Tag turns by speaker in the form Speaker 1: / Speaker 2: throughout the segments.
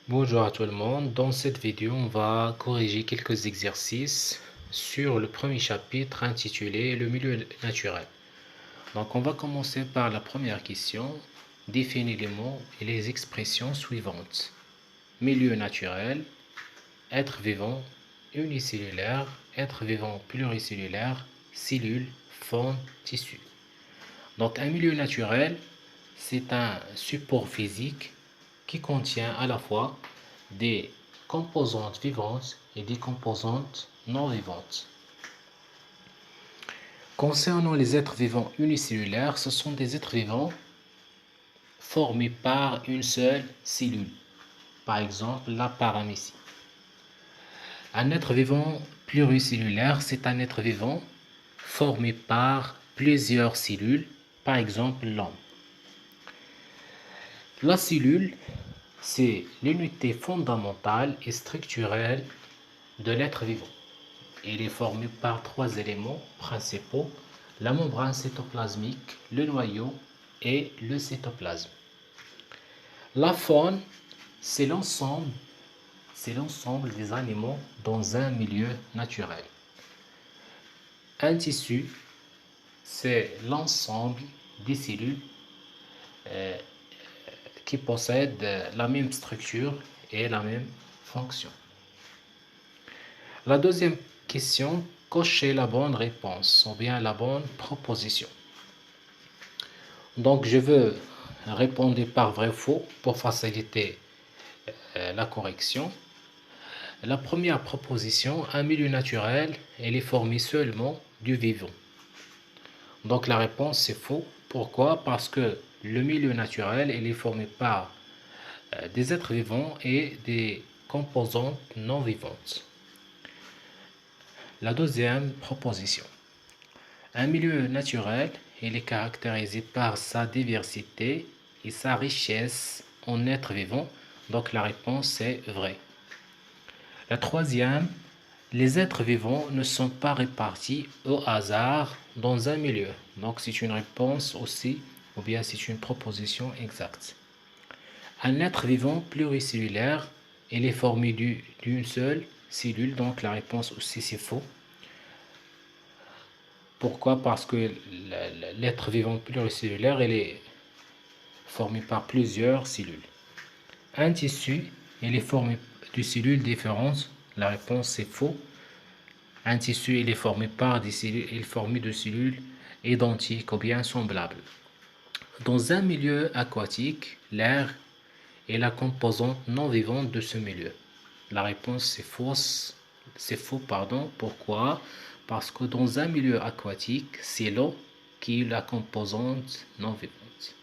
Speaker 1: Bonjour à tout le monde. Dans cette vidéo, on va corriger quelques exercices sur le premier chapitre intitulé Le milieu naturel. Donc, on va commencer par la première question. Définis les mots et les expressions suivantes. Milieu naturel, être vivant, unicellulaire, être vivant pluricellulaire, cellule, faune, tissu. Donc, un milieu naturel, c'est un support physique qui contient à la fois des composantes vivantes et des composantes non vivantes. Concernant les êtres vivants unicellulaires, ce sont des êtres vivants formés par une seule cellule, par exemple la paramécie. Un être vivant pluricellulaire, c'est un être vivant formé par plusieurs cellules, par exemple l'homme. La cellule, c'est l'unité fondamentale et structurelle de l'être vivant. Il est formé par trois éléments principaux, la membrane cytoplasmique, le noyau et le cytoplasme. La faune, c'est l'ensemble des animaux dans un milieu naturel. Un tissu, c'est l'ensemble des cellules qui possèdent la même structure et la même fonction. La deuxième question, cochez la bonne réponse ou bien la bonne proposition. Donc, je veux répondre par vrai ou faux pour faciliter la correction. La première proposition, un milieu naturel, il est formé seulement du vivant. Donc, la réponse, c'est faux. Pourquoi? Parce que le milieu naturel, il est formé par des êtres vivants et des composantes non vivantes. La deuxième proposition. Un milieu naturel, il est caractérisé par sa diversité et sa richesse en êtres vivants. Donc la réponse est vraie. La troisième, les êtres vivants ne sont pas répartis au hasard dans un milieu. Donc c'est une réponse aussi, ou bien c'est une proposition exacte. Un être vivant pluricellulaire, il est formé d'une seule cellule. Donc la réponse aussi c'est faux. Pourquoi? Parce que l'être vivant pluricellulaire, il est formé par plusieurs cellules. Un tissu, il est formé de cellules différentes. La réponse est faux. Un tissu, il est formé par des cellules, il est formé de cellules identiques ou bien semblables. Dans un milieu aquatique, l'air est la composante non vivante de ce milieu. La réponse c'est fausse. C'est faux, pardon. Pourquoi? Parce que dans un milieu aquatique, c'est l'eau qui est la composante non vivante.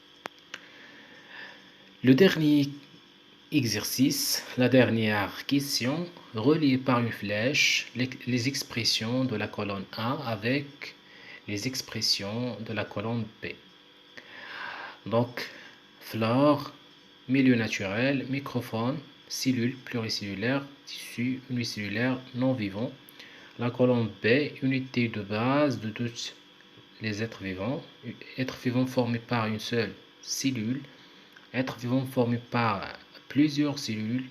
Speaker 1: Le dernier exercice, la dernière question, reliez par une flèche les expressions de la colonne A avec les expressions de la colonne B. Donc, flore, milieu naturel, microfaune, cellules pluricellulaires, tissus unicellulaires non vivants. La colonne B, unité de base de tous les êtres vivants formés par une seule cellule, êtres vivants formés par plusieurs cellules,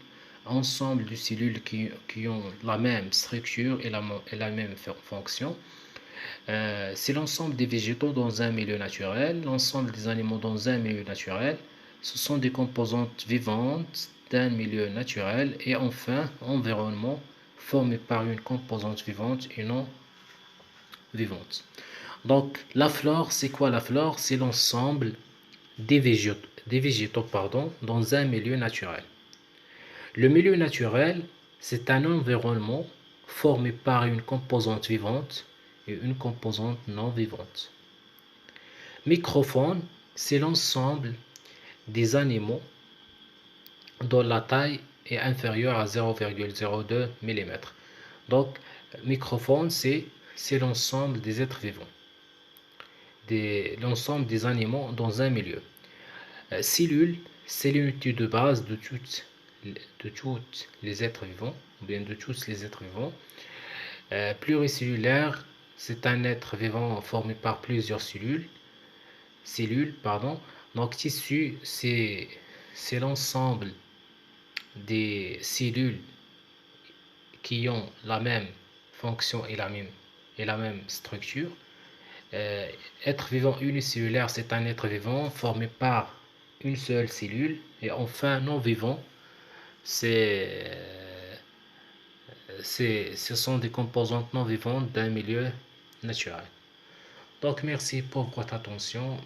Speaker 1: ensemble de cellules qui ont la même structure et la même fonction. C'est l'ensemble des végétaux dans un milieu naturel, l'ensemble des animaux dans un milieu naturel. Ce sont des composantes vivantes d'un milieu naturel et enfin, environnement formé par une composante vivante et non vivante. Donc, la flore, c'est quoi la flore? C'est l'ensemble des végétaux dans un milieu naturel. Le milieu naturel, c'est un environnement formé par une composante vivante et une composante non vivante. Microfaune, c'est l'ensemble des animaux dont la taille est inférieure à 0,02 mm. Donc, microfaune, c'est l'ensemble des êtres vivants, l'ensemble des animaux dans un milieu. Cellule, c'est l'unité de base de tous les êtres vivants, ou bien de tous les êtres vivants. Pluricellulaire, c'est un être vivant formé par plusieurs cellules. Donc tissu, c'est l'ensemble des cellules qui ont la même fonction et la même structure. Euh, Être vivant unicellulaire, c'est un être vivant formé par une seule cellule. Et enfin, non vivant, c'est, ce sont des composantes non vivantes d'un milieu naturel. Donc, merci pour votre attention.